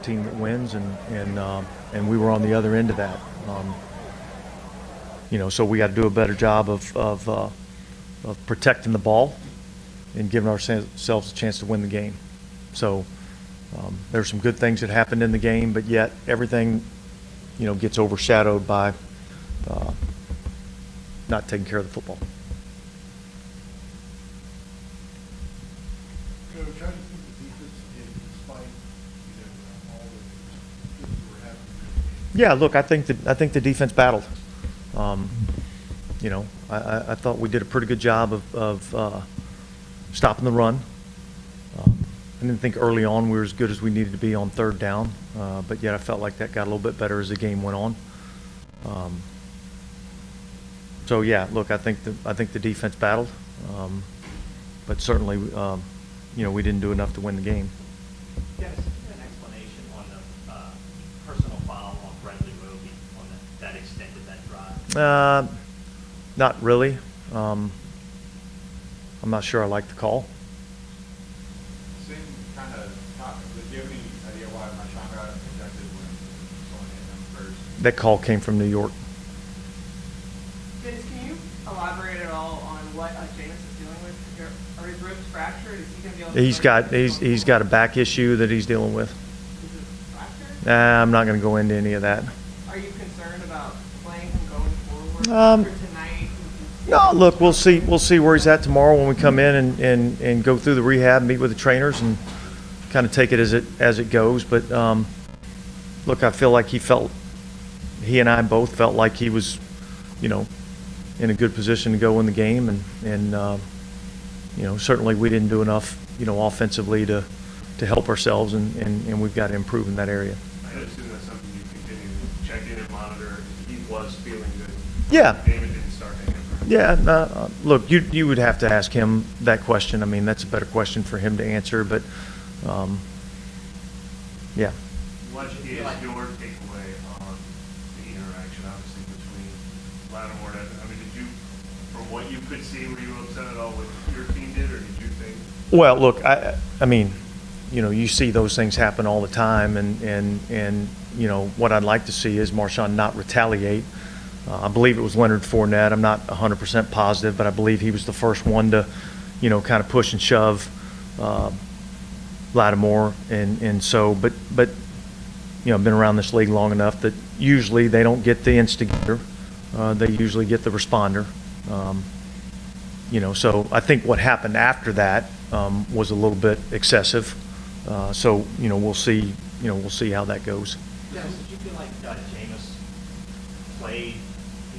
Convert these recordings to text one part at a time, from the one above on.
team that wins, and we were on the other end of that. So we got to do a better job of protecting the ball and giving ourselves a chance to win the game. So there's some good things that happened in the game, but yet everything, gets overshadowed by not taking care of the football. Coach, how do you think the defense did despite all the things that were happening in the game? Yeah, look, I think the defense battled. I thought we did a pretty good job of stopping the run. I didn't think early on we were as good as we needed to be on third down, but yet I felt like that got a little bit better as the game went on. So yeah, look, I think the defense battled, but certainly, we didn't do enough to win the game. Dennis, can you give an explanation on the personal foul on Bradley Roby on that extended that drive? Not really. I'm not sure I like the call. Same kind of topic. Do you have any idea why Marshawn got ejected when someone hit him first? That call came from New York. Dennis, can you elaborate at all on what Jameis is dealing with? Are his ribs fractured? Is he going to be able to He's got a back issue that he's dealing with. Is it fractured? I'm not going to go into any of that. Are you concerned about playing him going forward for tonight? No, look, we'll see where he's at tomorrow when we come in and go through the rehab, meet with the trainers, and kind of take it as it goes. But look, I feel like he and I both felt like he was, in a good position to go in the game, and certainly we didn't do enough, offensively to help ourselves, and we've got to improve in that area. I assume that's something you continue to check in and monitor. He was feeling good. Yeah. David didn't start to hamper. Yeah, look, you would have to ask him that question. I mean, that's a better question for him to answer, but yeah. What is your takeaway on the interaction, obviously, between Lattimore and, did you, from what you could see, were you upset at all what your team did, or did you think? Well, look, I mean, you see those things happen all the time, and what I'd like to see is Marshawn not retaliate. I believe it was Leonard Fournette. I'm not 100% positive, but I believe he was the first one to, kind of push and shove Lattimore, and so, but I've been around this league long enough that usually they don't get the instigator. They usually get the responder. So I think what happened after that was a little bit excessive. So we'll see. We'll see how that goes. Dennis, did you feel like Jameis played?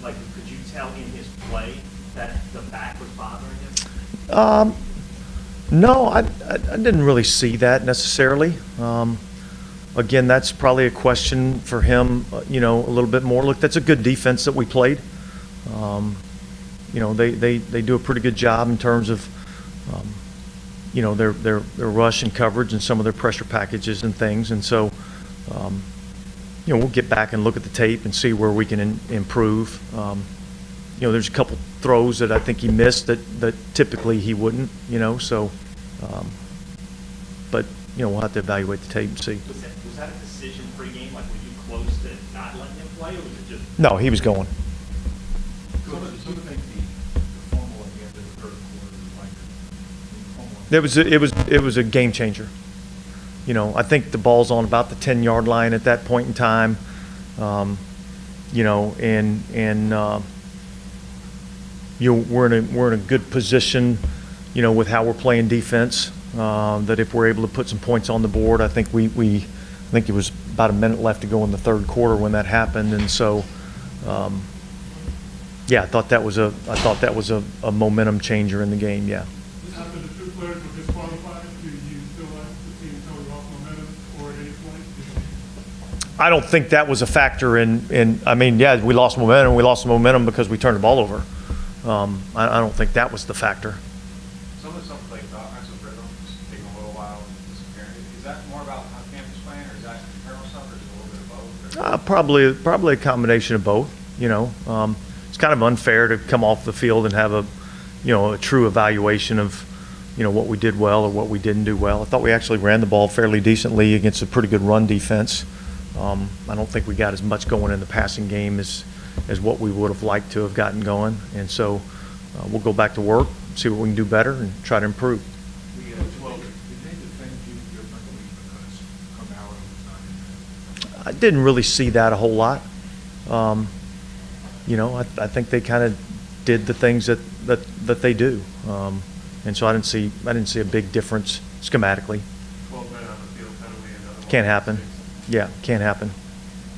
Like, could you tell in his play that the back was bothering him? No, I didn't really see that necessarily. Again, that's probably a question for him, a little bit more. Look, that's a good defense that we played. They do a pretty good job in terms of, their rush and coverage and some of their pressure packages and things. And so, we'll get back and look at the tape and see where we can improve. There's a couple throws that I think he missed that typically he wouldn't, so, but, we'll have to evaluate the tape and see. Was that a decision pregame? Like, were you close to not letting him play, or was it just? No, he was going. Some of the formal at the end of the third quarter, It was a game changer. I think the ball's on about the 10-yard line at that point in time. We're in a good position, with how we're playing defense. That if we're able to put some points on the board, I think I think it was about a minute left to go in the third quarter when that happened, and so. I thought that was a momentum changer in the game. Yeah. after the two players were disqualified, do you feel like the team totally lost momentum or at any point? I don't think that was a factor in we lost momentum. We lost momentum because we turned the ball over. I don't think that was the factor. Some of the like the offensive rhythm just taking a little while and disappearing. Is that more about how campus playing, or is that internal stuff, or is it a little bit of both? Probably a combination of both. It's kind of unfair to come off the field and have a true evaluation of what we did well or what we didn't do well. I thought we actually ran the ball fairly decently against a pretty good run defense. I don't think we got as much going in the passing game as what we would have liked to have gotten going. And so we'll go back to work, see what we can do better, and try to improve. Did they defend you differently because Camaro was not in there? I didn't really see that a whole lot. I think they kind of did the things that they do. And so I didn't see a big difference schematically. 12 men on the field penalty, another one. Can't happen. Yeah, can't happen.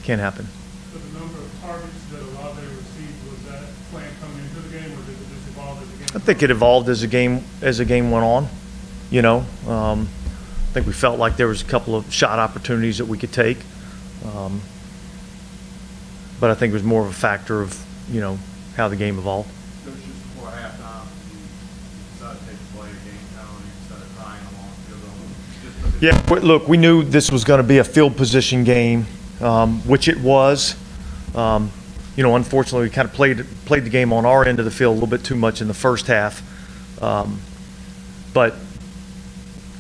Can't happen. So the number of targets that Olave received, was that plan coming into the game, or did it just evolve as the game? I think it evolved as the game went on. I think we felt like there was a couple of shot opportunities that we could take. But I think it was more of a factor of, how the game evolved. It was just before halftime, you decided to take the play game penalty instead of tying them on field goal. Just Yeah, look, we knew this was going to be a field position game, which it was. Unfortunately, we kind of played the game on our end of the field a little bit too much in the first half. But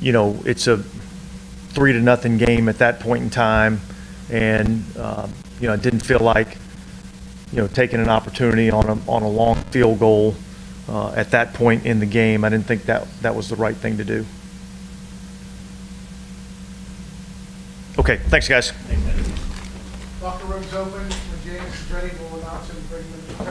it's a 3-0 game at that point in time, and it didn't feel like taking an opportunity on a long field goal at that point in the game. I didn't think that was the right thing to do. Okay, thanks, guys. Locker room's open. When James is ready, we'll announce him and bring him into the press